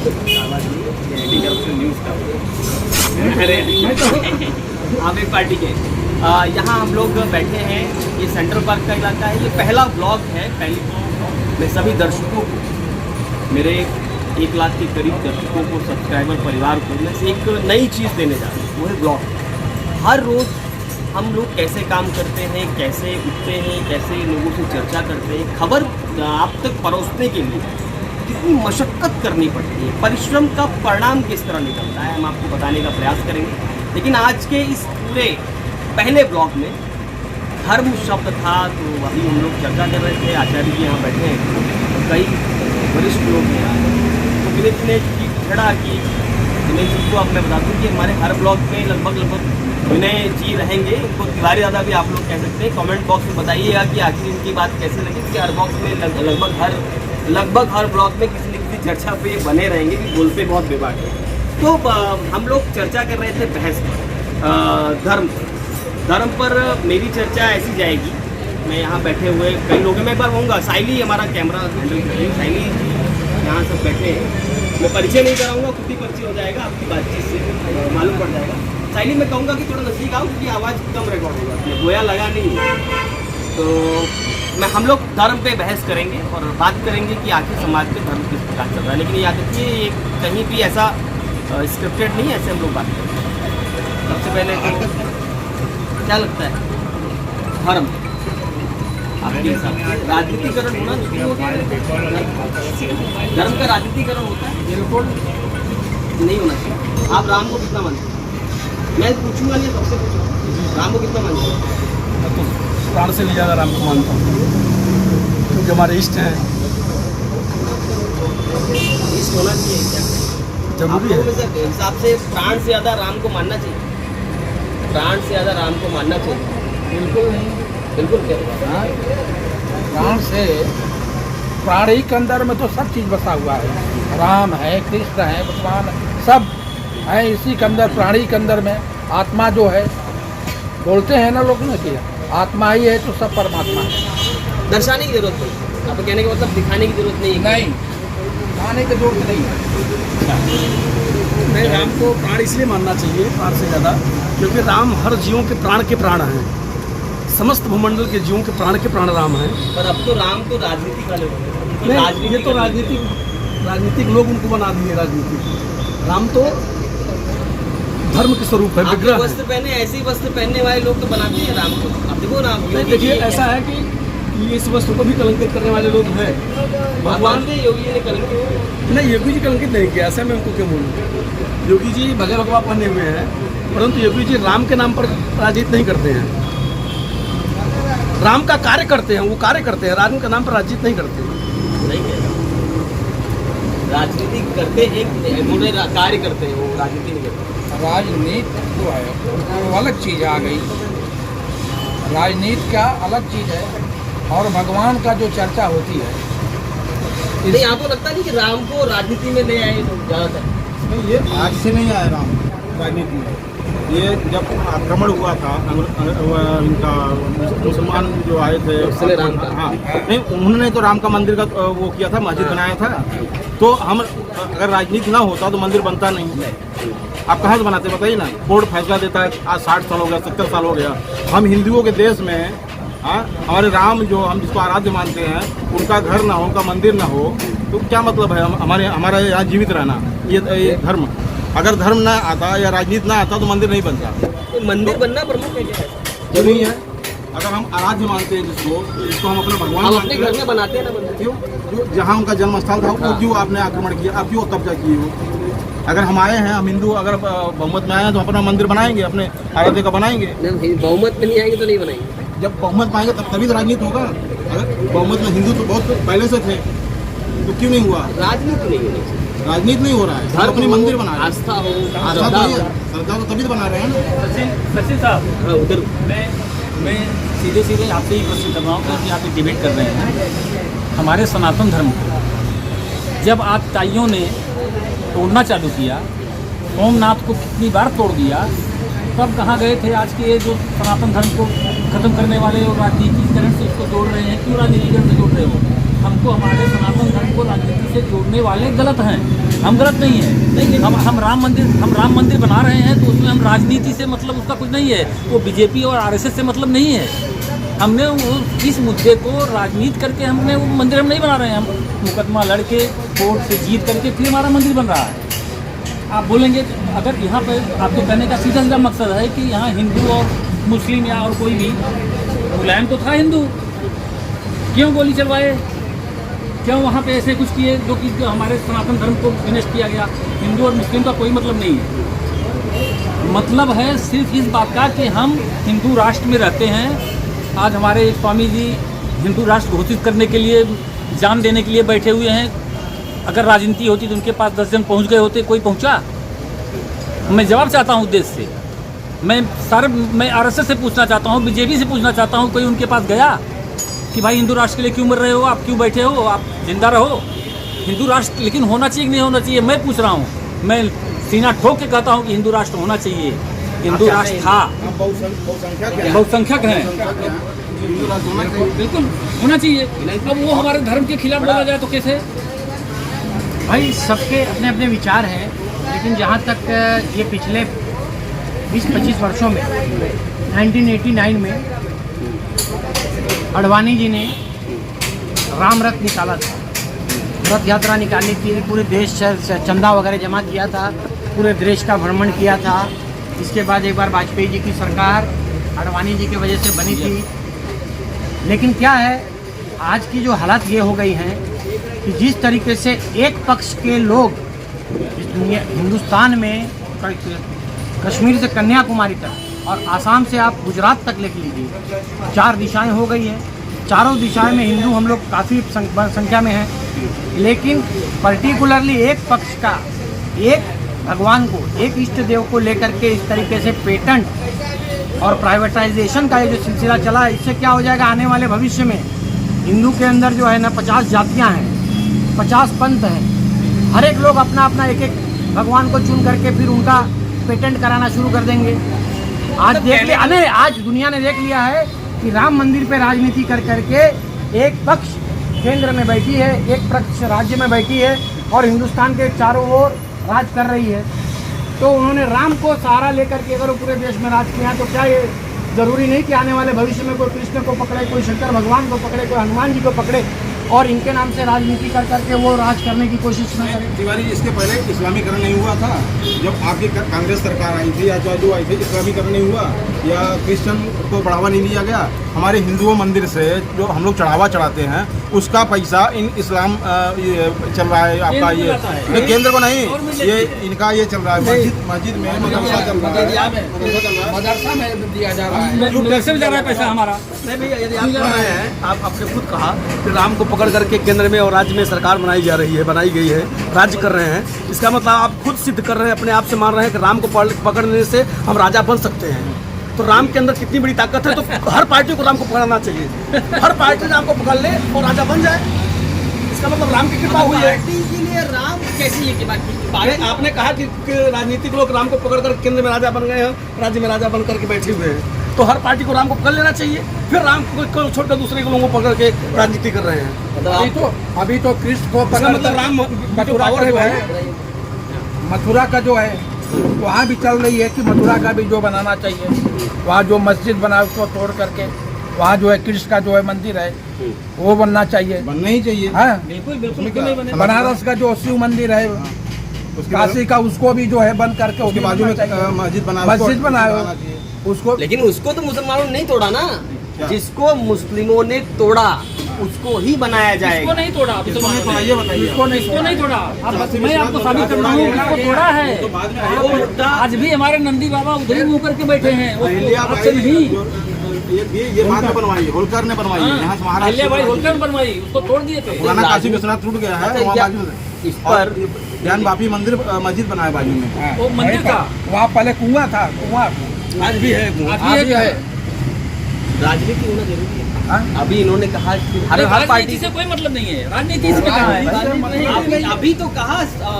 Anti corruption news का अरे आम आदमी पार्टी के यहाँ हम लोग बैठे हैं। ये सेंट्रल पार्क का इलाका है। ये पहला ब्लॉग है। पहले तो मैं सभी दर्शकों को, मेरे 1 लाख के करीब दर्शकों को, सब्सक्राइबर परिवार को मैं एक नई चीज़ देने जा रहा हूँ, वो है ब्लॉग। हर रोज़ हम लोग कैसे काम करते हैं, कैसे उठते हैं, कैसे लोगों से चर्चा करते हैं, खबर आप तक परोसने के लिए कितनी मशक्क़त करनी पड़ती है, परिश्रम का परिणाम किस तरह निकलता है, हम आपको बताने का प्रयास करेंगे। लेकिन आज के इस पूरे पहले ब्लॉग में धर्म शब्द था, तो अभी हम लोग चर्चा कर रहे थे। आचार्य जी यहाँ बैठे हैं, तो कई वरिष्ठ लोग हैं। तो विनय जी ने खड़ा कि विनय जी को अब मैं बता दूँ कि हमारे हर ब्लॉग में लगभग विनय जी रहेंगे। इनको तिवारी दादा भी आप लोग कह सकते हैं। कमेंट बॉक्स में बताइएगा कि आखिर इनकी बात कैसे लगी, कि हर बॉक्स में लगभग हर ब्लॉग में किसी न किसी चर्चा पे बने रहेंगे, कि बोलते बहुत विभाग है। तो हम लोग चर्चा कर रहे थे बहस पर, धर्म पर मेरी चर्चा ऐसी जाएगी। मैं यहाँ बैठे हुए कई लोग हैं, मैं एक बार कहूँगा साइली हमारा कैमरा हैंडल कर रही है। साइली यहाँ सब बैठे हैं, मैं परिचय नहीं कराऊँगा, खुद ही परिचय हो जाएगा, आपकी बातचीत से मालूम पड़ जाएगा। साइली मैं कहूँगा कि थोड़ा नज़दीक आओ, क्योंकि आवाज़ कम रिकॉर्ड होगा, गोया लगा नहीं है। तो हम लोग धर्म पे बहस करेंगे और बात करेंगे कि आखिर समाज में धर्म किस प्रकार चल रहा है। लेकिन याद रखिए, कहीं भी ऐसा स्क्रिप्टेड नहीं है, ऐसे हम लोग बात करेंगे। सबसे पहले तो क्या लगता है, धर्म आपके हिसाब से राजनीतिकरण होना शुरू होता है? धर्म का राजनीतिकरण होता है? बिल्कुल नहीं होना चाहिए। आप राम को कितना मानते हैं? मैं पूछूंगा नहीं, सबसे पूछूंगा, राम को कितना मानते हैं? तो प्राण से भी ज़्यादा राम को मानता हूँ, क्योंकि हमारे इष्ट हैं। इष्ट होना चाहिए क्या? जरूरी है। हिसाब से प्राण से ज़्यादा राम को मानना चाहिए? प्राण से ज़्यादा राम को मानना चाहिए? बिल्कुल नहीं। बिल्कुल क्या? प्राण से, प्राणी के अंदर में तो सब चीज़ बसा हुआ है। राम है, कृष्ण है, भगवान सब है इसी के अंदर। प्राणी के अंदर में आत्मा जो है, बोलते हैं ना लोग ना कि आत्मा ही है तो सब परमात्मा है। दर्शाने की जरूरत नहीं, आप कहने का मतलब दिखाने की जरूरत नहीं है? नहीं, दिखाने की जरूरत नहीं है। नहीं, राम को प्राण इसलिए मानना चाहिए, प्राण से ज़्यादा, क्योंकि राम हर जीवों के प्राण हैं। समस्त भूमंडल के जीवों के प्राण राम हैं। पर अब तो राम तो राजनीति वाले हो गए। नहीं, ये तो राजनीतिक लोग उनको बना दिए राजनीतिक। राम तो धर्म के स्वरूप है, विग्रह है। वस्त्र पहने, ऐसे ही वस्त्र पहनने वाले लोग तो बनाते हैं राम को। अब देखो ना, देखिए ऐसा है कि इस वस्तु को भी कलंकित करने वाले लोग हैं। भगवान ने, योगी जी ने कलंकित नहीं, योगी जी कलंकित नहीं किया, ऐसा मैं उनको क्यों बोलूँ। योगी जी भगवा भगवा पहने हुए हैं, परंतु योगी जी राम के नाम पर राजनीति नहीं करते हैं। राम का कार्य करते हैं, वो कार्य करते हैं, राम के नाम पर राजनीति नहीं करते। नहीं कह रहा, राजनीति करते हैं, कार्य करते हैं, वो राजनीति नहीं करते। राजनीति जो है वो अलग चीज़ आ गई। राजनीति का अलग चीज़ है और भगवान का जो चर्चा होती है। नहीं, आपको लगता नहीं कि राम को राजनीति में ले आए ज़्यादातर? नहीं, ये आज से नहीं आया राम राजनीति में। ये जब आक्रमण हुआ था इनका, मुसलमान जो आए थे, हाँ, नहीं, उन्होंने तो राम का मंदिर का वो किया था, मस्जिद बनाया था। तो हम अगर राजनीति ना होता तो मंदिर बनता नहीं। आप कहाँ से बनाते बताइए ना। कोर्ट फैसला देता है, आज 60 साल हो गया, 70 साल हो गया। हम हिंदुओं के देश में हमारे राम जो हम जिसको आराध्य मानते हैं, उनका घर ना हो, उनका मंदिर ना हो, तो क्या मतलब है हमारा यहाँ जीवित रहना? ये धर्म, अगर धर्म ना आता या राजनीति ना आता तो मंदिर नहीं बनता। तो मंदिर बनना प्रमुख है क्या? जरूरी है। अगर हम आराध्य मानते हैं जिसको हम अपना भगवान हम मानते अपने घर में बनाते हैं ना मंदिर। क्यों? जो जहाँ उनका जन्म स्थल था, वो क्यों आपने आक्रमण किया, आप क्यों कब्जा किए हो? अगर हम आए हैं, हम हिंदू अगर बहुमत में आए हैं तो अपना मंदिर बनाएंगे, अपने आराध्य का बनाएंगे। बहुमत में नहीं आएंगे तो नहीं बनाएंगे। जब बहुमत में आएंगे तभी तो राजनीति होगा। अगर बहुमत में हिंदू तो बहुत पहले से थे, तो क्यों नहीं हुआ? राजनीति नहीं होनी चाहिए, राजनीति नहीं हो रहा है। धर्म अपनी मंदिर बना रहे हैं, आस्था हो, श्रद्धा तो तभी तो बना रहे हैं ना। सचिन साहब, हाँ, उधर मैं सीधे आपसे ही प्रश्न कर रहा हूँ कि आप डिबेट कर रहे हैं हमारे सनातन धर्म को। जब आप ताइयों ने तोड़ना चालू किया, सोमनाथ को कितनी बार तोड़ दिया, तब कहाँ गए थे आज के जो सनातन धर्म को खत्म करने वाले और राजनीतिकरण से इसको जोड़ रहे हैं? क्यों राजनीतिकरण से जोड़ रहे हो? हमको हमारे सनातन धर्म को राजनीति से जोड़ने वाले गलत हैं। हम गलत नहीं है। हम राम मंदिर बना रहे हैं तो उसमें हम राजनीति से मतलब उसका कुछ नहीं है, वो बीजेपी और आरएसएस से मतलब नहीं है। हमने इस मुद्दे को राजनीति करके हमने वो मंदिर हम नहीं बना रहे हैं। हम मुकदमा लड़के कोर्ट से जीत करके फिर हमारा मंदिर बन रहा है। आप बोलेंगे अगर यहाँ पर आपके कहने का सीधा सीधा मकसद है कि यहाँ हिंदू और मुस्लिम या और कोई भी, मुलायम तो था हिंदू, क्यों गोली चलवाए, क्यों वहाँ पे ऐसे कुछ किए जो कि हमारे सनातन धर्म को विनष्ट किया गया। हिंदू और मुस्लिम का कोई मतलब नहीं है। मतलब है सिर्फ इस बात का कि हम हिंदू राष्ट्र में रहते हैं। आज हमारे स्वामी जी हिंदू राष्ट्र घोषित करने के लिए जान देने के लिए बैठे हुए हैं। अगर राजनीति होती तो उनके पास 10 जन पहुंच गए होते, कोई पहुंचा? मैं जवाब चाहता हूं उद्देश्य से। मैं आरएसएस से पूछना चाहता हूं, बीजेपी से पूछना चाहता हूं, कोई उनके पास गया कि भाई हिंदू राष्ट्र के लिए क्यों मर रहे हो, आप क्यों बैठे हो, आप जिंदा रहो। हिंदू राष्ट्र लेकिन होना चाहिए कि नहीं होना चाहिए, मैं पूछ रहा हूँ। मैं सीना ठोक के कहता हूँ कि हिंदू राष्ट्र होना चाहिए। हिंदू राष्ट्र था, बहुसंख्यक हैं, बिल्कुल होना चाहिए। अब वो हमारे धर्म के खिलाफ बोला जाए तो कैसे? भाई सबके अपने अपने विचार हैं, लेकिन जहाँ तक ये पिछले 20-25 वर्षों में 1989 में अडवाणी जी ने राम रथ निकाला था, रथ यात्रा निकाली थी, पूरे देश से चंदा वगैरह जमा किया था, पूरे देश का भ्रमण किया था। इसके बाद एक बार वाजपेयी जी की सरकार अडवाणी जी की वजह से बनी थी। लेकिन क्या है, आज की जो हालत ये हो गई हैं कि जिस तरीके से एक पक्ष के लोग इस दुनिया हिंदुस्तान में कश्मीर से कन्याकुमारी तक और आसाम से आप गुजरात तक लेके लीजिए, 4 दिशाएं हो गई हैं। चारों दिशाएं में हिंदू हम लोग काफ़ी संख्या में हैं, लेकिन पर्टिकुलरली एक पक्ष का, एक भगवान को, एक इष्ट देव को लेकर के इस तरीके से पेटेंट और प्राइवेटाइजेशन का ये जो सिलसिला चला है, इससे क्या हो जाएगा आने वाले भविष्य में हिंदू के अंदर जो है ना 50 जातियाँ हैं, 50 पंथ हैं, हर एक लोग अपना अपना एक एक भगवान को चुन करके फिर उनका पेटेंट कराना शुरू कर देंगे। आज देख लिया, अरे आज दुनिया ने देख लिया है कि राम मंदिर पे राजनीति कर करके एक पक्ष केंद्र में बैठी है, एक पक्ष राज्य में बैठी है और हिंदुस्तान के चारों ओर राज कर रही है। तो उन्होंने राम को सहारा लेकर के अगर पूरे देश में राज किया, तो क्या ये ज़रूरी नहीं कि आने वाले भविष्य में कोई कृष्ण को पकड़े, कोई शंकर भगवान को पकड़े, कोई हनुमान जी को पकड़े और इनके नाम से राजनीति कर करके वो राज करने की कोशिश न करें। तिवारी जी, इसके पहले इस्लामीकरण नहीं हुआ था? जब आपकी कांग्रेस सरकार आई थी या जो आई थी, इस्लामीकरण नहीं हुआ या क्रिश्चियन को बढ़ावा नहीं दिया गया? हमारे हिंदुओं मंदिर से जो हम लोग चढ़ावा चढ़ाते हैं उसका पैसा इन इस्लाम ये चल रहा है आपका, ये केंद्र को नहीं, ये इनका ये चल रहा है। मस्जिद में मदरसा चल रहा है, मदरसा में दिया जा रहा है, कैसे जा रहा है पैसा हमारा? नहीं भैया, यदि आप कह रहे हैं, आप आपने खुद कहा कि राम को पकड़ करके केंद्र में और राज्य में सरकार बनाई गई है, राज्य कर रहे हैं, इसका मतलब आप खुद सिद्ध कर रहे हैं, अपने आप से मान रहे हैं कि राम को पकड़ने से हम राजा बन सकते हैं। तो राम के अंदर कितनी बड़ी ताकत है, तो हर पार्टी को राम को पकड़ना चाहिए, हर पार्टी राम को पकड़ ले और राजा बन जाए। इसका मतलब राम की कृपा हुई है। पार्टी के लिए राम कैसी है कि बात? आपने कहा कि राजनीतिक लोग राम को पकड़ कर केंद्र में राजा बन गए हैं, राज्य में राजा बन करके बैठे हुए हैं, तो हर पार्टी को राम को पकड़ लेना चाहिए। फिर राम को छोड़कर दूसरे लोगों को पकड़ के राजनीति कर रहे हैं। अभी तो कृष्ण को पकड़, मतलब राम मथुरा का जो है, मथुरा का जो है वहाँ भी चल रही है कि मथुरा का भी जो बनाना चाहिए, वहाँ जो मस्जिद बना उसको तोड़ करके वहाँ जो है कृष्ण का जो है मंदिर है वो बनना चाहिए, बनना ही चाहिए। हाँ, बिल्कुल बनारस का जो शिव मंदिर है, काशी का, उसको भी जो है बंद करके उसके बाजू में मस्जिद बनाओ उसको। लेकिन उसको तो मुसलमानों ने नहीं तोड़ा ना, जिसको मुस्लिमों ने तोड़ा उसको ही बनाया जाएगा। इसको नहीं तोड़ा, ये बताइए, इसको नहीं तोड़ा। मैं आपको साबित करता हूँ किसको तोड़ा है। आज भी हमारे नंदी बाबा उधर ही मुँह करके बैठे हैं, आपसे नहीं। ये बाद में बनवाई, होलकर ने बनवाई, यहाँ से महाराष्ट्र होलकर बनवाई, उसको तोड़ दिए थे। पुराना काशी विश्वनाथ टूट गया है, वहाँ बाजू में इस पर ज्ञान वापी मंदिर मस्जिद बनाया बाजू में। वो मंदिर था, वहाँ पहले कुआं था, कुआं आज भी है। आज भी है। राजनीति होना जरूरी है। हाँ? अभी इन्होंने कहा कि हर राजनीति पार्टी से कोई मतलब नहीं है, राजनीति इसमें कहाँ है? आपने अभी तो कहा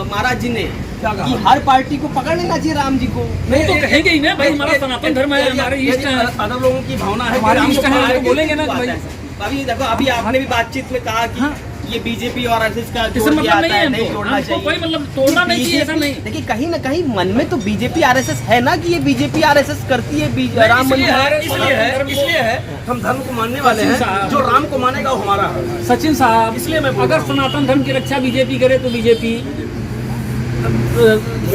महाराज जी ने कि हर पार्टी को पकड़ लेना चाहिए राम जी को। नहीं तो कहेंगे ही ना भाई, हमारा सनातन धर्म है, हमारे इष्ट है, अदर लोगों की भावना है, हमारे इष्ट है, तो बोलेंगे ना भाई। अभी देखो, अभी आपने भी बातचीत में कहा कि ये बीजेपी और आरएसएस का इससे जोड़ मतलब दिया नहीं जाता है है, नहीं हमको। जोड़ना हमको चाहिए। कोई मतलब तोड़ना नहीं चाहिए, ऐसा नहीं। देखिए कहीं ना कहीं मन में तो बीजेपी आरएसएस है ना कि ये बीजेपी आरएसएस करती है राम इसलिए मंदिर है, इसलिए है हम धर्म को मानने वाले सचिन हैं, साहब। जो राम को मानेगा वो हमारा है। सचिन साहब, इसलिए मैं बोल अगर रहा हूं। सनातन धर्म की रक्षा बीजेपी करे तो बीजेपी,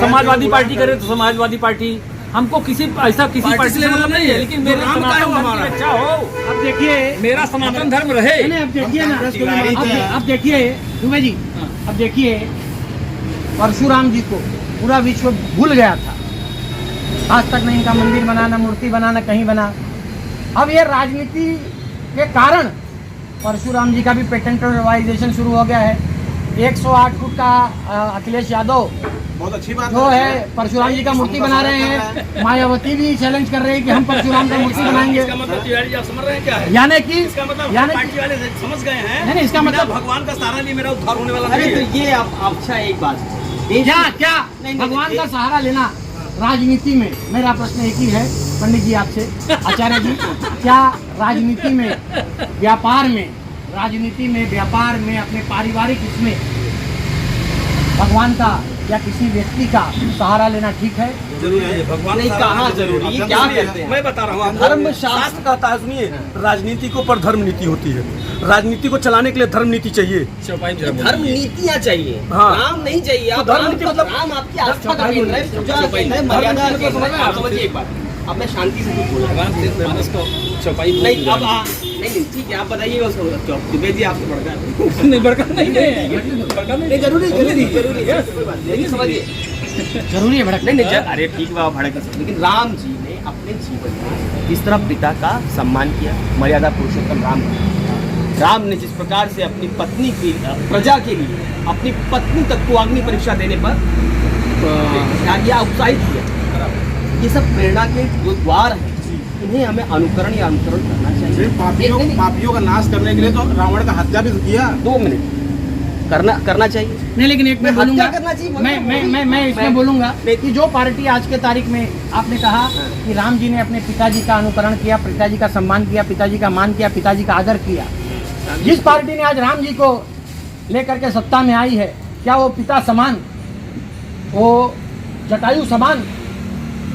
समाजवादी पार्टी करे तो समाजवादी पार्टी, हमको किसी ऐसा किसी पार्टी से मतलब नहीं है, लेकिन मेरे राम का है सनातन वो धर्म हमारा। की रक्षा हो, अब देखिए, मेरा सनातन धर्म रहे। नहीं, अब देखिए ना, तिवारी थे। अब देखिए दुबे जी, अब देखिए परशुराम जी को पूरा विश्व भूल गया था, आज तक नहीं इनका मंदिर बनाना, मूर्ति बनाना कहीं बना। अब ये राजनीति के कारण परशुराम जी का भी पेटेंट रिवाइजेशन शुरू हो गया है। 108 फुट का अखिलेश यादव बहुत अच्छी बात जो है परशुराम जी का मूर्ति बना रहे हैं। मायावती भी चैलेंज कर रही है कि हम परशुराम का मूर्ति बनाएंगे। इसका मतलब तिवारी जी आप समझ रहे हैं क्या है? यानी कि इसका मतलब यानी पार्टी वाले समझ गए हैं। नहीं, इसका बिना मतलब- भगवान का सहारा लिए मेरा उद्धार होने वाला अरे नहीं है। तो ये अब अच्छा एक बात है। क्या क्या नहीं, भगवान नहीं, का सहारा लेना राजनीति में, मेरा प्रश्न एक ही है पंडित जी आपसे, आचार्य जी, क्या राजनीति में, व्यापार में, राजनीति में, व्यापार में, अपने पारिवारिक इसमें भगवान का या किसी व्यक्ति का सहारा लेना ठीक है? जरूरी है भगवान नहीं, का कहाँ सहारा जरूरी है? लेना क्या जरूरी है। कहते हैं? मैं बता रहा हूँ आपको। धर्म शास्त्र- शास्त्र कहता है, सुनिए, राजनीति के ऊपर धर्म नीति होती है। राजनीति को चलाने के लिए धर्म नीति चाहिए। धर्म नीतियाँ चाहिए, हाँ। राम नहीं चाहिए। आप तो धर्म राम नीति का- मतलब- राम आपकी आस्था का केंद्र है, पूजा का केंद्र है, मर्यादा का केंद्र है। आप समझिए एक बात, अब मैं शांति से कुछ बोल रहा हूँ। नहीं अब नहीं ठीक है, आप बताइएगा उसको। दुबे जी आपसे बढ़ गया नहीं, बड़का नहीं है, बड़का नहीं नहीं, जरूरी जरूरी है, कोई बात नहीं, लेकिन समझिए जरूरी है भड़क? नहीं नहीं अरे ठीक है, भड़क, लेकिन राम जी ने अपने जीवन में जिस तरह पिता का सम्मान किया, मर्यादा पुरुषोत्तम राम ने जिस प्रकार से अपनी पत्नी की प्रजा के लिए अपनी पत्नी तक को अग्नि परीक्षा देने पर या उत्साहित किया, ये सब प्रेरणा के जो द्वार हैं, इन्हें हमें अनुकरण या अनुकरण करना चाहिए। सिर्फ पापियों का नाश करने के लिए तो रावण का हत्या भी किया। 2 मिनट करना चाहिए। नहीं, लेकिन एक मैं हत्या बोलूंगा, करना चाहिए, मैं इसमें बोलूंगा कि जो पार्टी आज के तारीख में आपने कहा कि राम जी ने अपने पिताजी का अनुकरण किया, पिताजी का सम्मान किया, पिताजी का मान किया, पिताजी का आदर किया, जिस पार्टी ने आज राम जी को लेकर के सत्ता में आई है, क्या वो पिता समान, वो जटायु समान,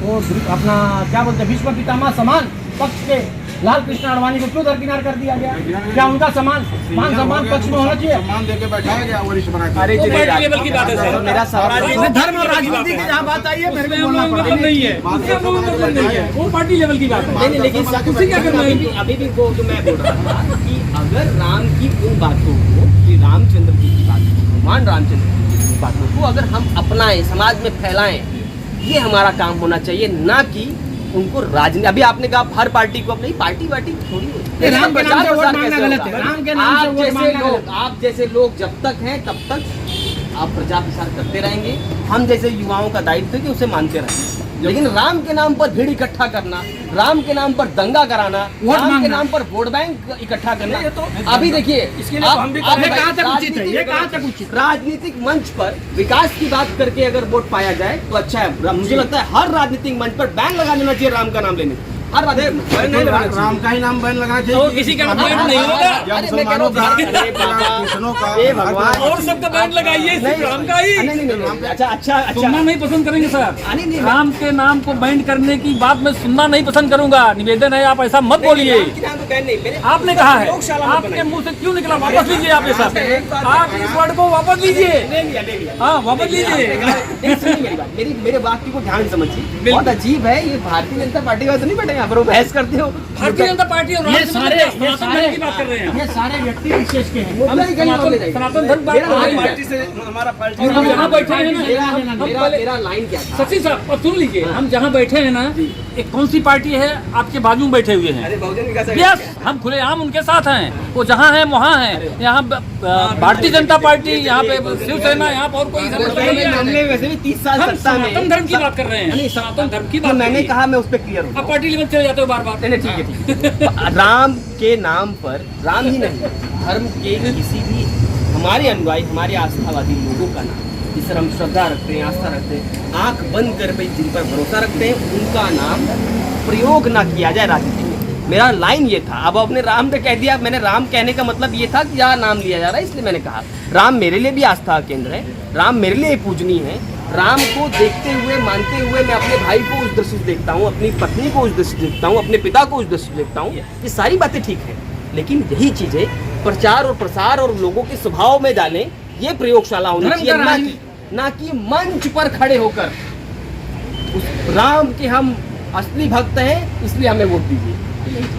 वो अपना क्या बोलते हैं विश्व पितामह समान पक्ष के लाल कृष्ण आडवाणी को क्यों दरकिनार कर दिया गया? क्या उनका मान सम्मान पक्ष में होना चाहिए? सम्मान देके बैठाया गया वरिष्ठ बना के। अरे वो जी, पार्टी लेवल की बात है सर। मेरा सवाल धर्म और राजनीति की जहाँ बात आई है मेरे को बोलना पड़ा। नहीं है, उससे हम लोगों को मतलब नहीं है, वो पार्टी लेवल की बात है। नहीं, लेकिन उसे क्या करना है? अभी भी वो जो मैं बोल रहा था कि अगर राम की उन बातों को, श्री रामचंद्र जी की बातों को, भगवान रामचंद्र जी की बातों को अगर हम अपनाएं, समाज में फैलाएं, ये हमारा काम होना चाहिए, ना कि उनको राजनीति। अभी आपने कहा हर पार्टी को अपनी पार्टी थोड़ी होती है। राम के नाम से वोट प्रचार मांगना कैसे गलत होगा? है। राम के नाम से आप वोट जैसे मांगना लोग, गलत है। आप जैसे लोग जब तक हैं तब तक आप प्रचार प्रसार करते रहेंगे। हम जैसे युवाओं का दायित्व है कि उसे मानते रहेंगे। लेकिन राम के नाम पर भीड़ इकट्ठा करना, राम के नाम पर दंगा कराना, वोट राम के मांगना। नाम पर वोट बैंक इकट्ठा करना, ये तो- अभी देखिए इसके लिए तो हम भी ये कहाँ तक उचित है? ये कहाँ तक उचित है? राजनीतिक मंच पर विकास की बात करके अगर वोट पाया जाए तो अच्छा है। मुझे लगता है हर राजनीतिक मंच पर बैन लगा देना चाहिए राम का नाम लेने से। हर राजनीतिक नहीं लगाना चाहिए। राम का ही नाम बैन लगाना चाहिए। और किसी का नाम बैन नहीं होगा। या अरे मैं कह रहा हूँ, मुसलमानों का, अरे बाबा, या कृष्णों का, हे भगवान। और सबका बैंड लगाइए, सिर्फ राम का ही। नहीं, अच्छा सुनना नहीं पसंद करेंगे सर। नहीं, राम के नाम को बैंड करने की बात मैं सुनना नहीं पसंद करूंगा। निवेदन है, आप ऐसा मत बोलिए। राम के नाम तो बैन नहीं, मेरे आपने कहा है, प्रयोगशाला मत आपके बनाइए। मुंह से क्यों निकला? वापस लीजिए आप ये सब। आप इस वर्ड को वापस लीजिए। ले लिया। हाँ, वापस लीजिए। नहीं, सुनिए मेरी बात, मेरे वाक्य को ध्यान से समझिए। बहुत अजीब है ये, भारतीय जनता पार्टी का तो नहीं बैठे यहाँ पर वो बहस करते हो। भारतीय जनता पार्टी और ये राष्ट्रवादी सनातन धर्म की बात कर रहे हैं। ये सारे व्यक्ति विशेष के हैं। मुद्दा ही कहीं और ले जाइए। सनातन धर्म बात कर रहे हैं। पार्टी से हमारा पार्टी और हम यहाँ बैठे हैं ना, मेरा हम मेरा पहले- मेरा लाइन क्या था? सचिन साहब, और सुन लीजिए, हम जहाँ बैठे हैं ना, एक कौन सी पार्टी है आपके बाजू में बैठे हुए हैं? अरे बहुजन विकास यस, हम खुलेआम उनके साथ हैं। वो जहाँ हैं वहाँ हैं। यहाँ भारतीय जनता पार्टी, यहाँ पे शिवसेना, यहाँ पर और कोई संगठन नहीं है। हमने वैसे भी 30 साल हम सत्ता में सनातन धर्म की बात कर रहे हैं। सनातन धर्म की तो बात मैंने कर रहे कहा मैं उस पर क्लियर हूँ। हैं। आप पार्टी लेवल चले जाते हो बार बार। नहीं ठीक है। राम के नाम पर, राम ही नहीं, धर्म के किसी भी हमारे अनुयायी, हमारे आस्थावादी लोगों का नाम, जिस पर हम श्रद्धा रखते हैं, आस्था रखते हैं, आंख बंद कर पे जिन पर भरोसा रखते हैं, उनका नाम प्रयोग ना किया जाए राजनीति में। मेरा लाइन ये था। अब आपने राम ने कह दिया, मैंने राम कहने का मतलब ये था कि यहाँ नाम लिया जा रहा है, इसलिए मैंने कहा राम मेरे लिए भी आस्था का केंद्र है, राम मेरे लिए पूजनीय है। राम को देखते हुए, मानते हुए मैं अपने भाई को उस दृष्टि से देखता हूँ, अपनी पत्नी को उस दृष्टि से देखता हूँ, अपने पिता को उस दृष्टि से देखता हूँ। ये सारी बातें ठीक है, लेकिन यही चीज़ें प्रचार और प्रसार और लोगों के स्वभाव में डालें, ये प्रयोगशाला होनी चाहिए, ना कि मंच पर खड़े होकर उस राम के हम असली भक्त हैं इसलिए हमें वोट दीजिए।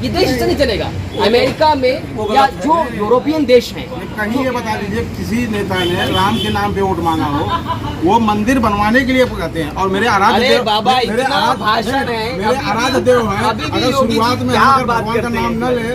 ये देश से नहीं चलेगा। अमेरिका में या जो यूरोपियन देश हैं, कहीं ये बता दीजिए किसी नेता ने राम के नाम पे वोट मांगा हो, वो मंदिर बनवाने के लिए कहते हैं। और मेरे आराध्य अरे देव, बाबा, मेरे इतना आराध्य भाषण है, मेरे आराध्य देव हैं। अभी भी अगर योगी जी शुरुआत में क्या अगर बात भगवान का करते नाम हैं? न ले,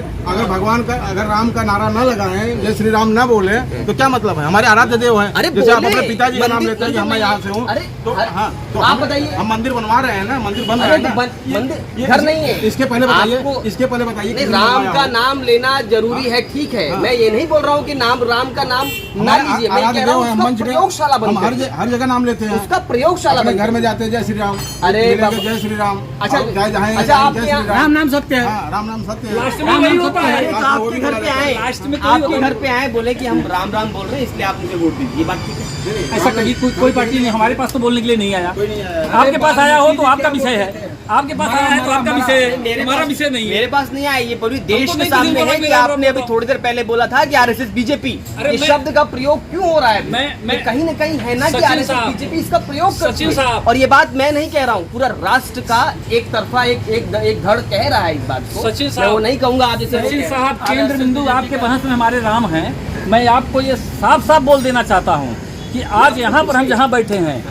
अगर राम का नारा न लगाएं, जय श्री राम न बोले, तो क्या मतलब है? हमारे आराध्य देव हैं। अरे जैसे आप बोले, अपने पिताजी का नाम मंदिर- लेते हैं कि मैं यहाँ से हूँ, अरे, तो हाँ, तो आप हम- बताइए। हम मंदिर बनवा रहे हैं ना, मंदिर बन रहा अरे है ना। मंदिर घर नहीं है। इसके पहले बताइए, आपको- इसके पहले बताइए नहीं, किसी राम बनवाया का हो? नाम लेना जरूरी है, ठीक है। हाँ। मैं ये नहीं बोल रहा हूँ कि राम का नाम ना हमारे लीजिए, मैं आराध्य कह रहा देव हूँ हैं, उसका मंच पे प्रयोगशाला हम बंद हर करिए। हर जगह नाम लेते हैं। उसका प्रयोगशाला अपने बंद घर में करिए। जाते हैं जय श्री राम, अरे मिलेंगे बाबा। जय श्री राम। अच्छा, और जय जहाँ अच्छा, आपके जय यहाँ श्री राम नाम सत्य है। हाँ, राम नाम सत्य है। लास्ट में वही होता है। अरे, तो आपके घर पे आए, लास्ट में तो आपके वही घर पे आए, बोले कि हम राम राम बोल रहे हैं इसलिए आप मुझे वोट दीजिए, ये बात ठीक है। ऐसा कभी कोई पार्टी नहीं, हमारे पास तो बोलने के लिए नहीं आया। कोई नहीं आया। आपके पास आया हो तो आपका विषय है, आपके पास आया है तो आपका विषय है, हमारा विषय नहीं है। मेरे पास नहीं आया, ये पूरी देश हमको के नहीं सामने किसी है को कि मेरा आपने अभी बताओ। थोड़ी देर पहले बोला था कि आरएसएस बीजेपी, अरे इस मैं- शब्द का प्रयोग क्यों हो रहा है? मैं- कहीं न कहीं है ना कि सचिन आरएसएस साहब, बीजेपी इसका प्रयोग करती सचिन है। साहब। और ये बात मैं नहीं कह रहा हूँ, पूरा राष्ट्र का एक तरफा एक धड़ कह रहा है इस बात को। सचिन मैं साहब, वो नहीं कहूंगा आप जैसे सचिन साहब, केंद्र बिंदु आपके बहस में हमारे राम हैं। मैं आपको ये साफ साफ बोल देना चाहता हूँ कि आज यहाँ पर हम जहाँ बैठे हैं,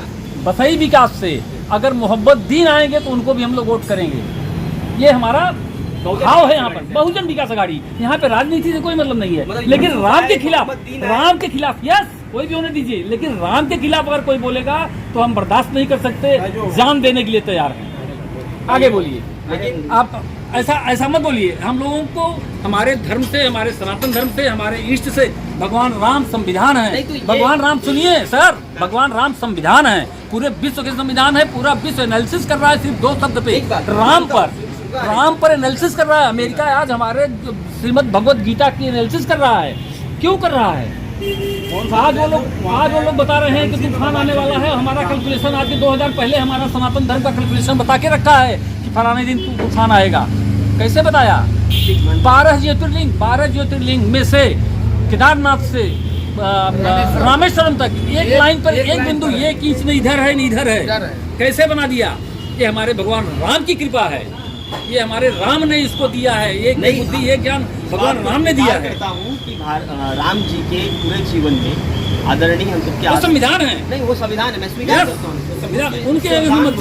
बसई विकास से अगर मोहब्बत दीन आएंगे तो उनको भी हम लोग वोट करेंगे। ये हमारा भाव है यहाँ पर, बहुजन विकास अघाड़ी। यहाँ पे राजनीति से कोई मतलब नहीं है, लेकिन राम के खिलाफ यस कोई भी होने दीजिए, लेकिन राम के खिलाफ अगर कोई बोलेगा तो हम बर्दाश्त नहीं कर सकते, जान देने के लिए तैयार हैं। आगे बोलिए, लेकिन आप ऐसा मत बोलिए। हम लोगों को हमारे धर्म से, हमारे सनातन धर्म से, हमारे इष्ट से भगवान राम संविधान है। भगवान राम, सुनिए सर, भगवान राम संविधान है, पूरे विश्व के संविधान है। पूरा विश्व एनालिसिस कर रहा है सिर्फ 2 शब्द पे, राम पर एनालिसिस कर रहा है। अमेरिका आज हमारे श्रीमद् भगवत गीता की एनालिसिस कर रहा है। क्यों कर रहा है? आज वो लोग बता रहे हैं कि तूफान आने वाला है। हमारा कैलकुलेशन आज के 2000 पहले हमारा सनातन धर्म का कैलकुलेशन बता के रखा है कि फलाने दिन तूफान आएगा। कैसे बताया? 12 ज्योतिर्लिंग में से केदारनाथ से रामेश्वरम तक एक लाइन पर एक बिंदु, एक इंच नहीं इधर है नहीं इधर है। कैसे बना दिया? ये हमारे भगवान राम की कृपा है, ये हमारे राम ने इसको दिया है। एक बुद्धि, एक ज्ञान भगवान राम ने दिया है। कहता हूँ कि राम जी के पूरे जीवन में आदरणीय हम सबके वो संविधान है, नहीं, वो संविधान है, मैं स्वीकार करता हूँ संविधान उनके मत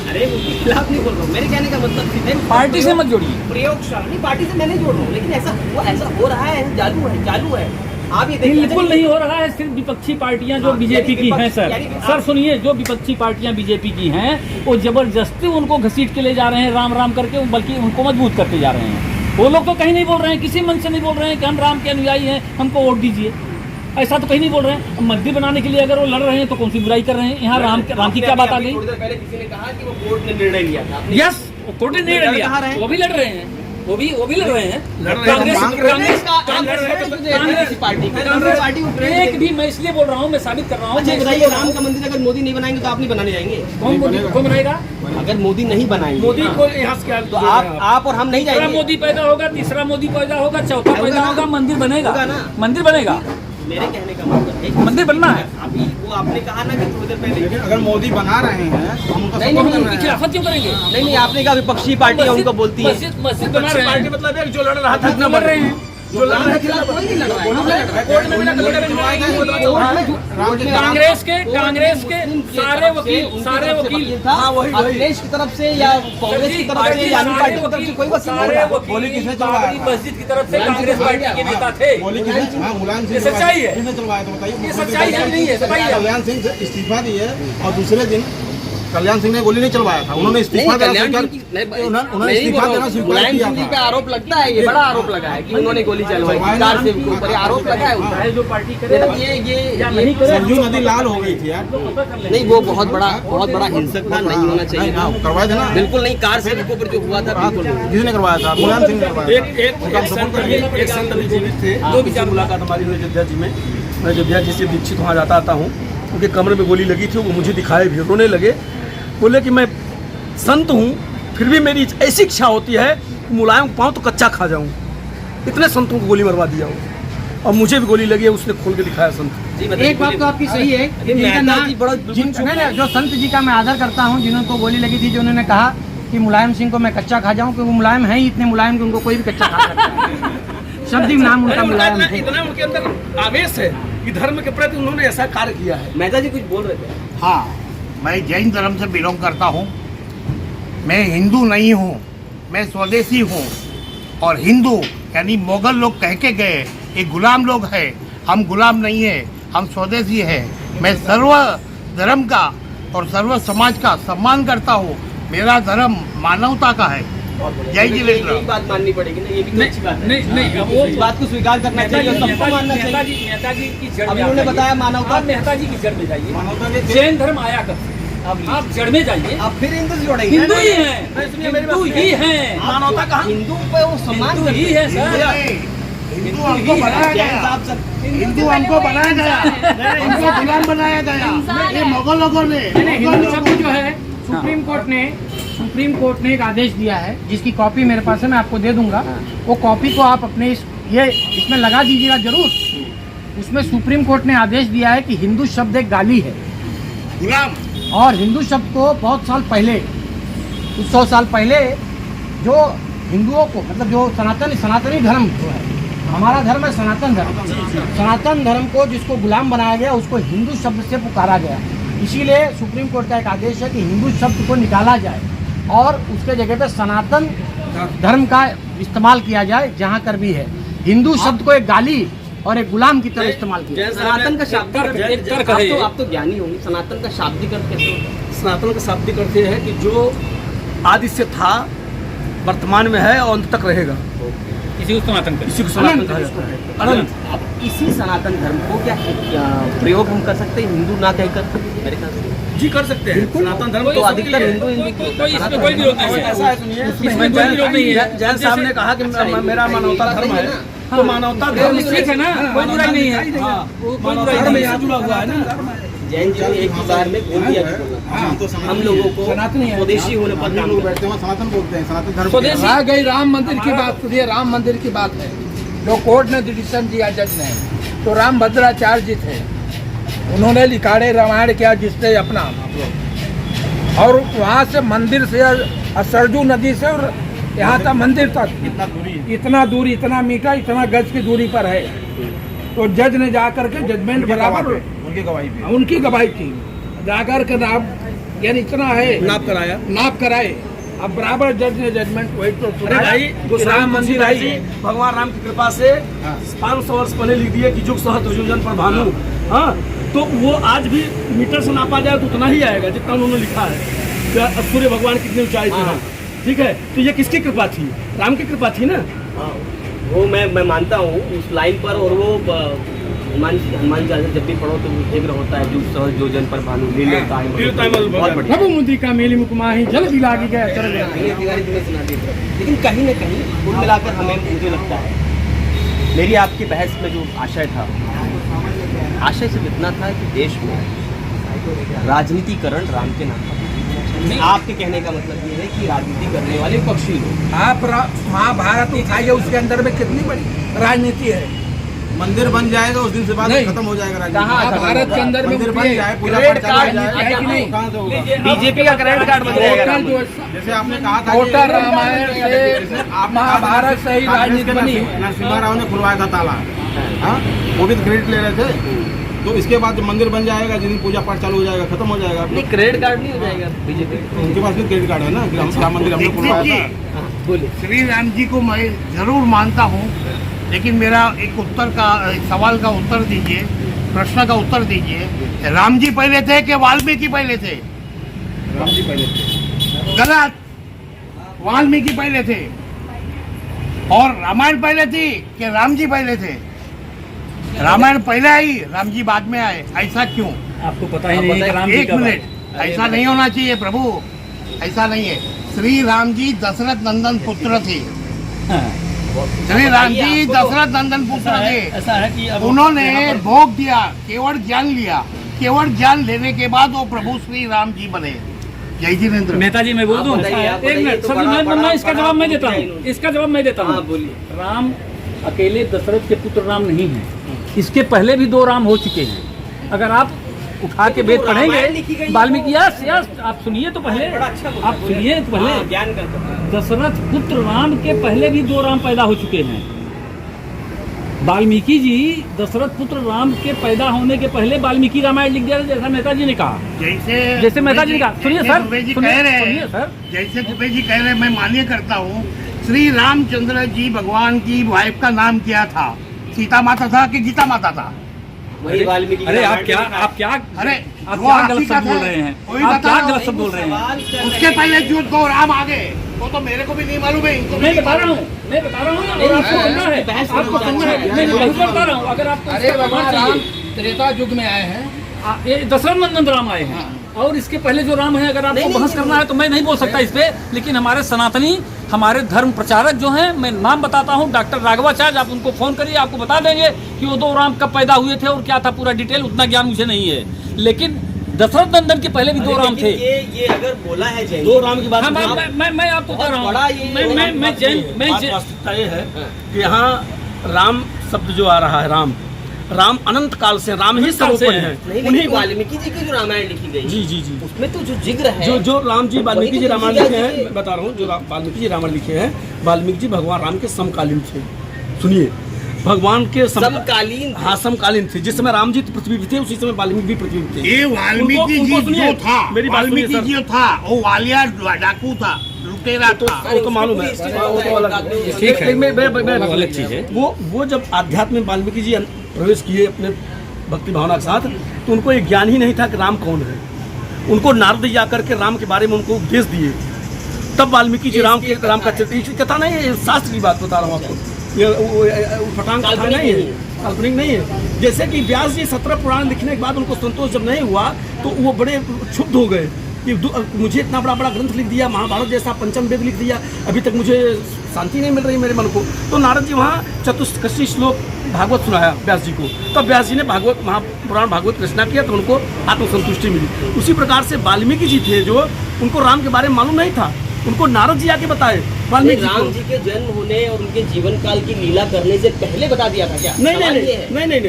अरे उनके खिलाफ नहीं बोल रहा हूँ, मेरे कहने का मतलब सीधे पार्टी से मत जोड़िए। प्रयोगशाला नहीं, पार्टी से मैं नहीं जोड़ रहा हूँ, लेकिन ऐसा हो रहा है, चालू है। आप ये देखिए, बिल्कुल नहीं हो रहा है। सिर्फ विपक्षी पार्टियां जो बीजेपी की हैं सर सुनिए, जो विपक्षी पार्टियां बीजेपी की हैं वो जबरदस्ती उनको घसीट के ले जा रहे हैं राम राम करके, बल्कि उनको मजबूत करते जा रहे हैं। वो लोग तो कहीं नहीं बोल रहे हैं, किसी मन से नहीं बोल रहे हैं कि हम राम के अनुयायी हैं, हमको वोट दीजिए। ऐसा तो कहीं नहीं बोल रहे हैं। मंदिर बनाने के लिए अगर वो लड़ रहे हैं तो कौन सी बुराई कर रहे हैं? यहाँ राम की क्या बात आ गई? थोड़ी देर पहले किसी ने कहा कि वो कोर्ट ने निर्णय लिया था। यस, कोर्ट ने निर्णय लिया, वो भी लड़ रहे हैं, वो भी लड़ रहे हैं। कांग्रेस एक भी, मैं इसलिए बोल रहा हूँ, मैं साबित कर रहा हूँ। अच्छा बताइए, राम का मंदिर अगर मोदी नहीं बनाएंगे तो आप नहीं बनाने जाएंगे? कौन बनाएगा? अगर मोदी नहीं बनाएंगे, मोदी को यहाँ से क्या तो आप और हम नहीं दूसरा जाएंगे। मोदी पैदा होगा, तीसरा मोदी पैदा होगा, चौथा पैदा होगा, मंदिर बनेगा, होगा ना? मंदिर बनेगा। मेरे कहने का मतलब है मंदिर बनना है। अभी वो आपने कहा ना कि थोड़ी देर पहले, लेकिन अगर मोदी बना रहे हैं तो हम उनका नहीं, सपोर्ट कर उनकी रहे हैं। खिलाफत क्यों करेंगे? नहीं, आपने कहा विपक्षी पार्टी उनको बोलती है। मस्जिद बना रहे हैं, मतलब है जो लड़ रहा था क्यों लड़ रहे हैं? जो लड़ रहे थे कोई नहीं लड़ रहा है। कोर्ट में भी ना कांग्रेस के सारे वकील हाँ, अखिलेश की तरफ से या कांग्रेस की तरफ से या आम पार्टी की तरफ से कोई वकील नहीं रहा। गोली किसने चलवाया था? मस्जिद की तरफ से कांग्रेस पार्टी के नेता थे। गोली किसने, हाँ, मुलायम सिंह ये सच्चाई है। किसने चलवाया तो बताइए। ये सच्चाई है कि नहीं है? बताइए। कल्याण सिंह से इस्तीफा दिए और दूसरे दिन कल्याण सिंह ने गोली नहीं चलवाया था, उन्होंने इस्तीफा देना स्वीकार उन्होंने इस्तीफा देना स्वीकार मुलायम किया सिंह जी था। पे आरोप लगता है, ये बड़ा आरोप लगा है कि उन्होंने गोली चलवाई कार से ऊपर, ये आरोप लगा है उनका। जो पार्टी करे ये सरजू नदी लाल हो गई थी यार, नहीं, वो बहुत बड़ा हिंसक था, नहीं होना चाहिए था, करवाए थे ना, बिल्कुल नहीं। कार से ऊपर जो हुआ था बिल्कुल नहीं। किसने करवाया था? मुलायम सिंह ने करवाया था। एक संत अभी जीवित थे, दो विचार मुलाकात हमारी हुई अयोध्या जी में। मैं अयोध्या जी से दीक्षित वहाँ जाता आता हूँ, उनके कमरे में गोली लगी थी, वो मुझे दिखाए भी, रोने लगे, बोले कि मैं संत हूँ फिर भी मेरी ऐसी इच्छा होती है कि मुलायम को पाऊँ तो कच्चा खा जाऊँ। इतने संतों को गोली मरवा दिया हो, और मुझे भी गोली लगी है, उसने खोल के दिखाया संत। एक बात तो आपकी सही है, जिनका नाम जो संत जी का मैं आदर करता हूँ, जिनको गोली लगी थी, जो उन्होंने कहा कि मुलायम सिंह को मैं कच्चा खा जाऊँ, क्योंकि वो मुलायम है ही इतने मुलायम कि उनको कोई भी कच्चा खा सकता है। शब्द नाम उनका मुलायम है। इतना उनके अंदर आवेश है कि धर्म के प्रति उन्होंने ऐसा कार्य किया है। मेहता जी कुछ बोल रहे थे। हाँ, मैं जैन धर्म से बिलोंग करता हूँ। मैं हिंदू नहीं हूँ, मैं स्वदेशी हूँ। और हिंदू यानी मुगल लोग कह के गए ये गुलाम लोग हैं, हम गुलाम नहीं है, हम स्वदेशी है। मैं सर्व धर्म का और सर्व समाज का सम्मान करता हूँ। मेरा धर्म मानवता का है। जय जिलेंद्र। यही बात माननी पड़ेगी ना, ये भी तो अच्छी बात है। नहीं, वो इस बात को स्वीकार करना चाहिए, सबको मानना चाहिए। मेहता जी की जड़ अब में इन्होंने आप बताया जाइए। मानवता। आप मेहता जी की जड़ में जाइए। मानवता के जैन धर्म आया कब से? आप जड़ में जाइए। अब फिर हिंदू से जोड़ेंगे। हिंदू ही हैं, हिंदू ही हैं, मानवता कहा हिंदू पे वो सम्मान हिंदू ही है सर। हिंदू हमको बनाया गया, हिंदू हमको बनाया गया, हमको गुलाम बनाया गया ये मुगल लोगों ने। हिंदू शब्द जो है सुप्रीम कोर्ट ने एक आदेश दिया है, जिसकी कॉपी मेरे पास है, मैं आपको दे दूंगा। वो कॉपी को आप अपने इसमें लगा दीजिएगा जरूर। उसमें सुप्रीम कोर्ट ने आदेश दिया है कि हिंदू शब्द एक गाली है, गुलाम। और हिंदू शब्द को बहुत साल पहले, कुछ 100 साल पहले, जो हिंदुओं को, मतलब जो सनातनी धर्म जो है, हमारा धर्म है सनातन धर्म, सनातन धर्म को जिसको गुलाम बनाया गया उसको हिंदू शब्द से पुकारा गया। इसीलिए सुप्रीम कोर्ट का एक आदेश है कि हिंदू शब्द को निकाला जाए और उसके जगह पे सनातन धर्म का इस्तेमाल किया जाए जहाँ कर भी है। हिंदू शब्द को एक गाली और एक गुलाम की तरह इस्तेमाल किया। सनातन का शाब्दिक तर्क अर्थ, है। आप तो ज्ञानी होंगे, सनातन का शाब्दिक अर्थ कैसे होता है? सनातन का शाब्दिक अर्थ ये है कि जो आदि से था, वर्तमान में है और अंत तक रहेगा, इसी को सनातन करें। इसी को सनातन कहा जाता है। अनंत। अब इसी सनातन धर्म को क्या प्रयोग हम कर सकते हैं हिंदू ना कहकर? मेरे ख्याल से जी कर सकते हैं। सनातन धर्म तो अधिकतर हिंदू कोई इसमें कोई विरोध नहीं है। ऐसा है, सुनिए, इसमें कोई विरोध नहीं है। जैन साहब ने कहा कि मेरा मानवता धर्म है, तो मानवता धर्म ठीक है ना, कोई बुराई नहीं है। कोई बुराई धर्म नहीं यहाँ है। जुड़ा हुआ है ना। जैन जी ने एक ही बार में बोल दिया कि हम लोगों को स्वदेशी होने पर हम लोग बैठते हैं सनातन बोलते हैं, सनातन धर्म स्वदेशी। रह गई राम मंदिर की बात। सुनिए, राम मंदिर की बात है, जो कोर्ट ने डिसीजन दिया जज ने, तो राम भद्राचार्य जी थे, उन्होंने लिखाड़े रामायण किया जिससे अपना, और वहाँ से मंदिर से सरजू नदी से और यहाँ तक मंदिर तक इतना दूरी, इतना मीटर, इतना गज की दूरी पर है। तो जज ने जाकर के जजमेंट बराबर उनकी गवाही पे उनकी गवाही थी, जाकर के नाप यानी इतना है नाप कराए। अब बराबर जज ने जजमेंट वही तो अरे भाई, राम मंदिर आई। भगवान राम की कृपा से 500 वर्ष पहले लिख दिए कि जुग सहस्त्र योजन पर भानु। हाँ, तो वो आज भी मीटर से नापा जाए तो उतना ही आएगा जितना उन्होंने लिखा है। सूर्य भगवान कितनी ऊंचाई पे है, ठीक है। तो ये किसकी कृपा थी? राम की कृपा थी ना। वो मैं मानता हूँ उस लाइन पर। और वो हनुमान चालीसा जब भी पढ़ो तो एक होता है जुग सहस्त्र योजन पर भानु लीलोता है। बहुत बढ़िया। प्रभु मुद्री का मेली मुकमाही जल भी लागी गया चल गया। तिवारी जी ने सुना दी। लेकिन कहीं ना कहीं कुल मिलाकर हमें, मुझे लगता है, मेरी आपकी बहस में जो आशय था, आशय सिर्फ इतना था कि देश में राजनीतिकरण राम के नाम पर। आपके कहने का मतलब ये है कि राजनीति करने वाले पक्षी लोग, आप महाभारत उठाइए, उसके अंदर में कितनी बड़ी राजनीति है। मंदिर बन जाएगा उस दिन से बाद नहीं। खत्म हो जाएगा राजनीति। कहाँ भारत के अंदर में मंदिर बन जाए, पूजा क्रेडिट पाठ चालू हो कार्ड जाए, है कि नहीं? कहाँ से होगा? बीजेपी का क्रेडिट कार्ड बन जाएगा राम मंदिर। जैसे आपने कहा था टोटल रामायण से महाभारत से ही राजनीति बनी। नरसिम्हा राव ने खुलवाया था ताला, हाँ, वो भी तो क्रेडिट ले रहे थे। तो इसके बाद जब मंदिर बन जाएगा, जिस दिन पूजा पाठ चालू हो जाएगा, खत्म हो जाएगा। नहीं, क्रेडिट कार्ड नहीं हो जाएगा बीजेपी। उनके पास भी क्रेडिट कार्ड है ना, कि राम मंदिर हमने खुलवाया था। बोलिए। श्री राम जी को मैं जरूर मानता हूँ, लेकिन मेरा एक सवाल का उत्तर दीजिए, प्रश्न का उत्तर दीजिए। राम जी पहले थे कि वाल्मीकि पहले थे? राम जी पहले थे। गलत। वाल्मीकि पहले थे और रामायण पहले थी कि राम जी पहले थे? रामायण पहले आई, राम जी बाद में आए, ऐसा क्यों? आपको पता ही नहीं है कि राम जी एक कब आए? मिनट, ऐसा नहीं होना चाहिए प्रभु, ऐसा नहीं है। श्री राम जी दशरथ नंदन पुत्र थे। हाँ। श्री राम जी दशरथ नंदन पुत्र थे। ऐसा है कि अब उन्होंने भोग दिया, केवल ज्ञान लिया, केवल ज्ञान लेने के बाद वो प्रभु श्री राम जी बने। जय जिनेन्द्र। नेताजी मैं बोल दूं? बताइए, आप एक मिनट, तो सर बड़ा- मैं बड़ा- इसका जवाब मैं देता हूँ, इसका जवाब मैं देता हाँ, हूँ। बोलिए। राम अकेले दशरथ के पुत्र राम नहीं है, इसके पहले भी 2 राम हो चुके हैं। अगर आप उठा के वेद रामायण लिखी गई पढ़ेंगे है वाल्मीकि, यस आप सुनिए तो पहले, बड़ा अच्छा बोल आप रहे हैं। सुनिए तो हाँ, पहले। ज्ञान करते हैं। दशरथ पुत्र राम के पहले भी 2 राम पैदा हो चुके हैं। वाल्मीकि जी दशरथ पुत्र राम के पैदा होने के पहले वाल्मीकि रामायण लिख दिया, जैसा मेहता जी ने कहा। जैसे मेहता जी ने कहा, सुनिए सर, दुबे जी सुनिए, कह रहे सुनिए हैं, सर। जैसे दुबे जी कह रहे हैं, मैं मान्य करता हूँ। श्री रामचंद्र जी भगवान की वाइफ का नाम क्या था? सीता माता था कि गीता माता था? वही वाल्मीकि अरे आप रामायण क्या में लिखा है। आप क्या अरे आप वो क्या आप गलत ही का शब्द बोल था। रहे हैं? वही आप बता क्या रहा हूँ। गलत शब्द बोल रहे हैं? सवाल कर रहे उसके हैं। पहले जो 2 राम आ गए वो तो मेरे को भी नहीं मालूम है, इनको भी मैं नहीं बता रहा मालूम। हूँ, मैं बता रहा हूँ, और नहीं, आपको नहीं, सुनना है, बहस आपको करना सुनना है। चाहिए। मैं वही बता रहा हूँ, अगर आपको अरे इसका भगवान प्रमाण राम चाहिए। त्रेता युग में आए हैं। ये दशरथ नंदन राम आए हैं, और इसके पहले जो राम है, अगर आपको नहीं, बहस नहीं, करना है तो मैं नहीं बोल सकता इस पे। लेकिन हमारे सनातनी, हमारे धर्म प्रचारक जो हैं, मैं नाम बताता हूँ, डॉक्टर राघवाचार्य, आप उनको फोन करिए, आपको बता देंगे कि वो 2 राम कब पैदा हुए थे और क्या था पूरा डिटेल। उतना ज्ञान मुझे नहीं है, लेकिन दशरथ नंदन के पहले भी 2 राम थे। ये अगर बोला है जैन 2 राम की बात हाँ, आप- मैं आपको बता बहुत बड़ा रहा ये- हूँ, मैं जैन बात वास्तविकता ये है कि यहाँ राम शब्द जो आ रहा है, राम अनंत काल से राम ही सर्वोपरि है। नहीं, उन्हीं लेकिन को वाल्मीकि जी की जो रामायण लिखी गई जी जी जी उसमें तो जो जिक्र है जो राम जी वाल्मीकि जी वही तो रामायण लिखी लिखे है, हैं, मैं बता रहा हूँ, जो वाल्मीकि जी रामायण लिखे हैं, वाल्मीकि जी भगवान राम के समकालीन थे। सुनिए, भगवान के समकालीन थे। हाँ, समकालीन थे। जिस समय राम जी पृथ्वी पे थे, उसी समय वाल्मीकि भी पृथ्वी पे थे। ये वाल्मीकि उनको जी सुनिए, जो था, मेरी बात सुनिए वाल्मीकि सर। जो था वो वालिया डाकू था, लुटेरा था। वो तो मालूम है, वो तो अलग है। ठीक है, मैं वो अलग चीज़ है। वो जब आध्यात्म में वाल्मीकि जी प्रवेश किए अपने भक्ति भावना के साथ, तो उनको ये ज्ञान ही नहीं था कि राम कौन है। उनको नारद जी आकर के राम के बारे में उनको उपदेश दिए, तब वाल्मीकि जी राम का चरित्र, कथा नहीं है, शास्त्र की बात बता रहा हूँ आपको। ये फटांग कथा नहीं है, काल्पनिक नहीं है। जैसे कि व्यास जी 17 पुराण लिखने के बाद उनको संतोष जब नहीं हुआ, तो वो बड़े क्षुब्ध हो गए कि मुझे इतना बड़ा ग्रंथ लिख दिया, महाभारत जैसा 5म वेद लिख दिया, अभी तक मुझे शांति नहीं मिल रही मेरे मन को। तो नारद जी वहाँ चतुष्कशी श्लोक भागवत सुनाया व्यास जी को, तब व्यास जी ने भागवत महापुराण भागवत रचना किया, तो उनको आत्मसंतुष्टि मिली। उसी प्रकार से वाल्मीकि जी थे जो उनको राम के बारे में मालूम नहीं था, उनको नारद जी आके बताए वाल्मीकि जी को। राम जी के जन्म होने और उनके जीवन काल की लीला करने से पहले बता दिया था क्या? नहीं सवाल नहीं ये है। नहीं,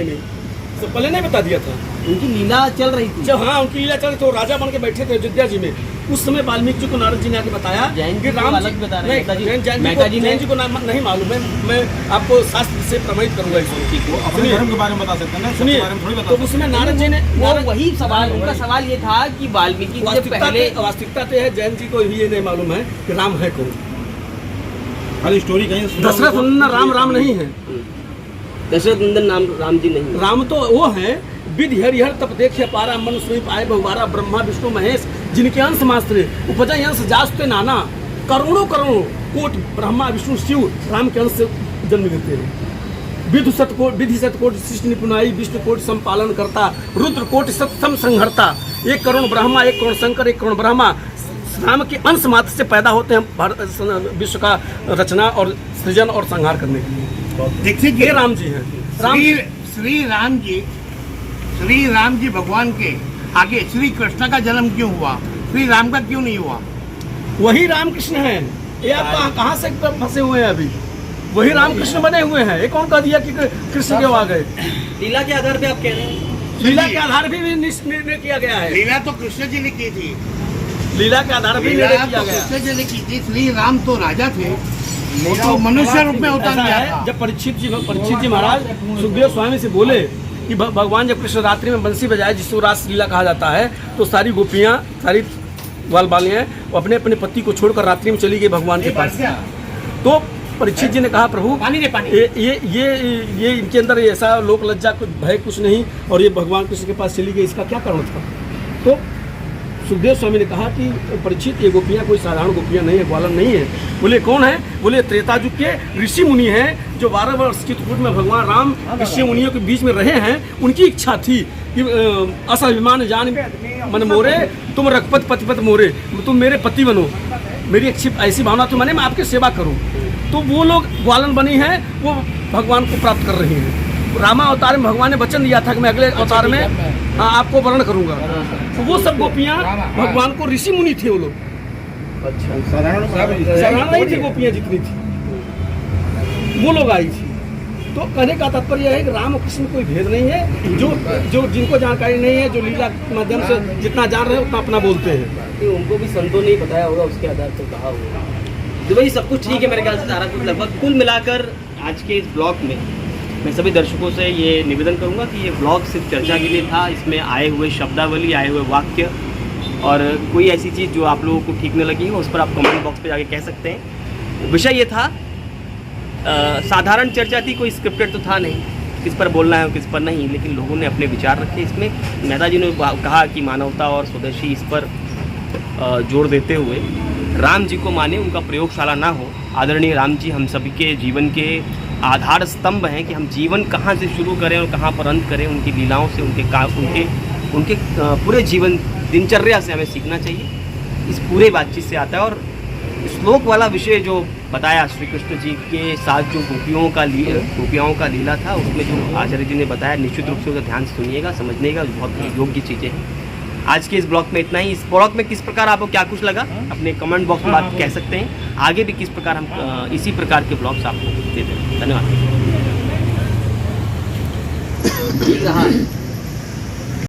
तो पहले नहीं बता दिया था। उनकी लीला चल रही थी। जब हाँ उनकी लीला चल तो राजा बन के बैठे थे अयोध्या जी में, उस समय वाल्मीकि जी को नारद जी ने आके बताया जैन जी कि को राम अलग बता रहे हैं, नहीं, जैन मेहता जी को नहीं मालूम है। मैं आपको शास्त्र से प्रमाणित करूंगा इसको। ठीक है, अपने धर्म के बारे में बता सकते हैं ना, सबके सुनिए, बारे में थोड़ी बता तो सकते उसमें नारद जी ने वो वही सवाल, उनका सवाल ये था कि वाल्मीकि जी से पहले वास्तविकता तो है, जैन जी को भी ये नहीं मालूम है कि राम है कौन। हैं। खाली स्टोरी कहीं दशरथ नंदन राम नहीं है, दशरथ नंदन नाम राम जी नहीं। राम तो वो है विधि हरिहर तप देखे पारा मन सुई पाए बहुवारा ब्रह्मा विष्णु महेश जिनके अंश मास्त्र उपजा अंश जासते नाना करोड़ों कोटि ब्रह्मा विष्णु शिव राम के अंश से जन्म लेते हैं। विधि शतकोटि सृष्टि निपुणाई विष्णु कोटि संपालन करता रुद्र कोटि सत्सम संहरता 1 करोड़ ब्रह्मा 1 करोड़ शंकर 1 करोड़ ब्रह्मा राम के अंश मात्र से पैदा होते हैं विश्व का रचना और सृजन और संहार करने के लिए। देखिए ये राम जी हैं। श्री राम जी भगवान के आगे श्री कृष्ण का जन्म क्यों हुआ? श्री राम का क्यों नहीं हुआ? वही रामकृष्ण हैं। ये आप कहाँ से फंसे हुए हैं अभी? वही रामकृष्ण बने हुए हैं। ये कौन कह दिया कि कृष्ण क्यों आ गए? लीला के आधार पे आप कह रहे हैं? लीला के आधार पे भी निर्णय किया गया है। लीला तो कृष्ण जी ने की थी। लीला के आधार पे लीला निर्णय किया तो गया। कृष्ण जी ने की थी। श्री राम तो राजा थे, वो तो मनुष्य रूप में उतर ऐसा गया है, था। जब परीक्षित जी महाराज सुखदेव स्वामी से बोले कि भगवान जब कृष्ण रात्रि में बंसी बजाए, जिसको रास लीला कहा जाता है, तो सारी गोपियाँ सारी ग्वाल बालियाँ वो अपने अपने पति को छोड़कर रात्रि में चली गई भगवान के पास। तो परीक्षित जी ने कहा प्रभु ये इनके अंदर ऐसा लोक लज्जा कुछ भय कुछ नहीं, और ये भगवान कृष्ण के पास चली गई, इसका क्या कारण था? तो सुखदेव स्वामी ने कहा कि परीक्षित ये गोपियाँ कोई साधारण गोपियाँ नहीं है, ग्वालन नहीं है। बोले कौन है? बोले त्रेता युग के ऋषि मुनि हैं जो 12 वर्ष चित्रकूट में भगवान राम ऋषि मुनियों के बीच में रहे हैं। उनकी इच्छा थी कि असाभिमान जान मन मोरे, तुम रघुपत पतिपत मोरे, तुम मेरे पति बनो, मेरी ऐसी भावना तो मैंने मैं आपकी सेवा करूं। तो वो लोग ग्वालन बनी हैं, वो भगवान को प्राप्त कर रही हैं। रामा अवतार में भगवान ने वचन दिया था कि मैं अगले अवतार में आपको वर्ण करूंगा। तो वो सब गोपियाँ भगवान को ऋषि मुनि थे वो लोग। अच्छा, साधारण नहीं थी गोपियाँ जितनी थी, वो लोग आई थी। तो कहने का तात्पर्य है कि राम और कृष्ण में कोई भेद नहीं है। जो जिनको जानकारी नहीं है, जो लीला के माध्यम से जितना जान रहे हैं उतना अपना बोलते हैं। कि उनको भी संतों ने बताया होगा, उसके आधार पर कहा होगा। तो भाई सब कुछ ठीक है मेरे ख्याल से, सारा कुछ लगभग कुल मिलाकर आज के इस ब्लॉग में मैं सभी दर्शकों से ये निवेदन करूंगा कि ये ब्लॉग सिर्फ चर्चा के लिए था। इसमें आए हुए शब्दावली, आए हुए वाक्य और कोई ऐसी चीज़ जो आप लोगों को ठीक न लगी हो उस पर आप कमेंट बॉक्स पे जाके कह सकते हैं। विषय ये था, साधारण चर्चा थी, कोई स्क्रिप्टेड तो था नहीं किस पर बोलना है और किस पर नहीं, लेकिन लोगों ने अपने विचार रखे। इसमें मेहता जी ने कहा कि मानवता और स्वदेशी इस पर जोर देते हुए राम जी को माने, उनका प्रयोगशाला ना हो। आदरणीय राम जी हम सभी के जीवन के आधार स्तंभ हैं कि हम जीवन कहाँ से शुरू करें और कहाँ पर अंत करें। उनकी लीलाओं से, उनके पूरे जीवन दिनचर्या से हमें सीखना चाहिए। इस पूरे बातचीत से आता है। और श्लोक वाला विषय जो बताया श्री कृष्ण जी के साथ जो गोपियाओं का लीला था, उसमें जो आचार्य जी ने बताया, निश्चित रूप से उसे ध्यान से सुनिएगा, समझने बहुत योग्य चीज़ें हैं। आज के इस ब्लॉग में इतना ही। इस ब्लॉग में किस प्रकार आपको क्या कुछ लगा अपने कमेंट बॉक्स में बात कह सकते हैं। आगे भी किस प्रकार हम इसी प्रकार के ब्लॉग्स आपको देते हैं। धन्यवाद।